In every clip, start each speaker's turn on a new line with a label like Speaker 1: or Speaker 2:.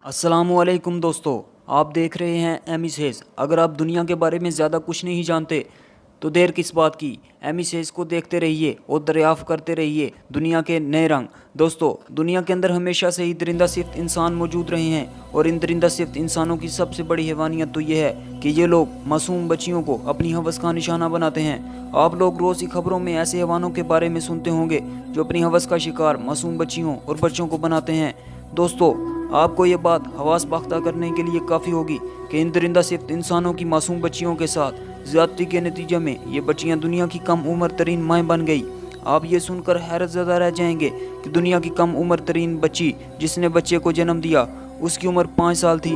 Speaker 1: अस्सलाम वालेकुम दोस्तों, आप देख रहे हैं एमी सेज। अगर आप दुनिया के बारे में ज़्यादा कुछ नहीं जानते तो देर किस बात की, एमी सेज को देखते रहिए और दरियाफ़्त करते रहिए दुनिया के नए रंग। दोस्तों, दुनिया के अंदर हमेशा से ही दरिंदा सिफ्त इंसान मौजूद रहे हैं और इन दरिंदा सिफ्त इंसानों की सबसे बड़ी हैवानियत तो ये है कि ये लोग मासूम बच्चियों को अपनी हवस का निशाना बनाते हैं। आप लोग रोज़ ही खबरों में ऐसे हैवानों के बारे में सुनते होंगे जो अपनी हवस का शिकार मासूम बच्चियों और बच्चों को बनाते हैं। दोस्तों, आपको ये बात हवास बाख्ता करने के लिए काफ़ी होगी कि इन दरिंदा सिफ्त इंसानों की मासूम बच्चियों के साथ ज़्यादती के नतीजे में ये बच्चियां दुनिया की कम उम्र तरीन माएँ बन गई। आप ये सुनकर हैरत ज़दा रह जाएंगे कि दुनिया की कम उम्र तरीन बच्ची जिसने बच्चे को जन्म दिया उसकी उम्र 5 साल थी।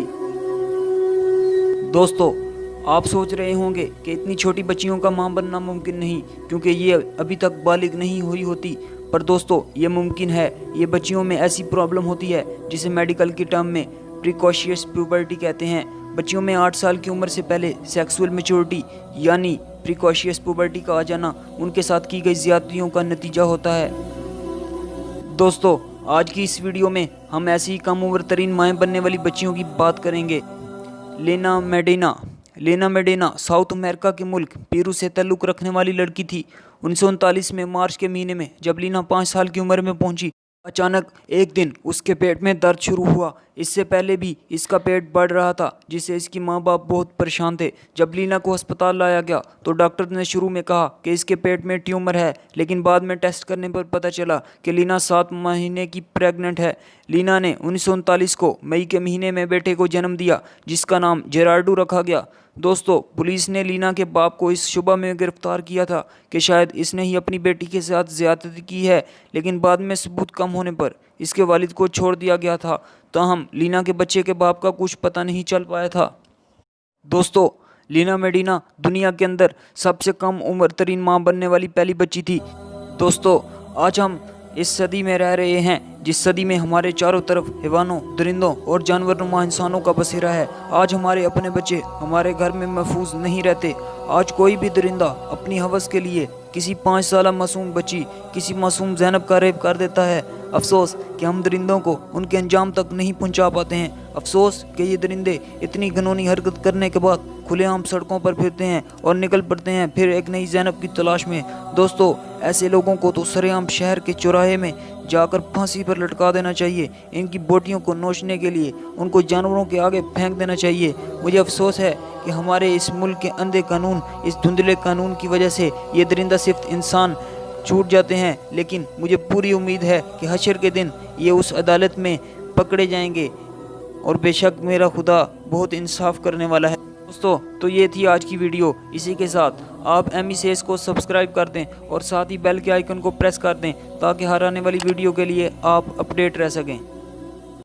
Speaker 1: दोस्तों, आप सोच रहे होंगे कि इतनी छोटी बच्चियों का मां बनना मुमकिन नहीं क्योंकि ये अभी तक बालिग नहीं हुई होती, पर दोस्तों ये मुमकिन है। ये बच्चियों में ऐसी प्रॉब्लम होती है जिसे मेडिकल की टर्म में प्रिकॉशियस प्यूबर्टी कहते हैं। बच्चियों में 8 साल की उम्र से पहले सेक्सुअल मैच्योरिटी यानी प्रिकॉशियस प्यूबर्टी का आ जाना उनके साथ की गई ज़्यादतियों का नतीजा होता है। दोस्तों, आज की इस वीडियो में हम ऐसी ही कम उम्र तरीन माएँ बनने वाली बच्चियों की बात करेंगे। लेना मेडेना साउथ अमेरिका के मुल्क पेरू से ताल्लुक़ रखने वाली लड़की थी। 1939 में मार्च के महीने में जब लीना 5 साल की उम्र में पहुंची, अचानक एक दिन उसके पेट में दर्द शुरू हुआ। इससे पहले भी इसका पेट बढ़ रहा था जिससे इसकी माँ बाप बहुत परेशान थे। जब लीना को अस्पताल लाया गया तो डॉक्टर ने शुरू में कहा कि इसके पेट में ट्यूमर है, लेकिन बाद में टेस्ट करने पर पता चला कि लीना 7 महीने की प्रेग्नेंट है। लीना ने 1939 को मई के महीने में बेटे को जन्म दिया जिसका नाम जेरार्डो रखा गया। दोस्तों, पुलिस ने लीना के बाप को इस शुबा में गिरफ्तार किया था कि शायद इसने ही अपनी बेटी के साथ ज़्यादती की है, लेकिन बाद में सबूत कम होने पर इसके वालिद को छोड़ दिया गया था। ताहम लीना के बच्चे के बाप का कुछ पता नहीं चल पाया था। दोस्तों, लीना मेडिना दुनिया के अंदर सबसे कम उम्र तरीन माँ बनने वाली पहली बच्ची थी। दोस्तों, आज हम इस सदी में रह रहे हैं जिस सदी में हमारे चारों तरफ हैवानों, दरिंदों और जानवरनुमा इंसानों का बसेरा है। आज हमारे अपने बच्चे हमारे घर में महफूज नहीं रहते। आज कोई भी दरिंदा अपनी हवस के लिए किसी 5 साला मासूम बच्ची, किसी मासूम ज़ैनब का रेप कर देता है। अफसोस कि हम दरिंदों को उनके अंजाम तक नहीं पहुंचा पाते हैं। अफसोस कि ये दरिंदे इतनी घिनौनी हरकत करने के बाद खुलेआम सड़कों पर फिरते हैं और निकल पड़ते हैं फिर एक नई ज़ैनब की तलाश में। दोस्तों, ऐसे लोगों को तो सरेआम शहर के चौराहे में जाकर फांसी पर लटका देना चाहिए। इनकी बोटियों को नोचने के लिए उनको जानवरों के आगे फेंक देना चाहिए। मुझे अफसोस है कि हमारे इस मुल्क के अंधे कानून, इस धुंधले कानून की वजह से ये दरिंदा सिफ्त इंसान छूट जाते हैं, लेकिन मुझे पूरी उम्मीद है कि हशर के दिन ये उस अदालत में पकड़े जाएंगे और बेशक मेरा खुदा बहुत इंसाफ करने वाला है। दोस्तों, तो ये थी आज की वीडियो। इसी के साथ आप एमी सेज को सब्सक्राइब कर दें और साथ ही बेल के आइकन को प्रेस कर दें ताकि हर आने वाली वीडियो के लिए आप अपडेट रह सकें।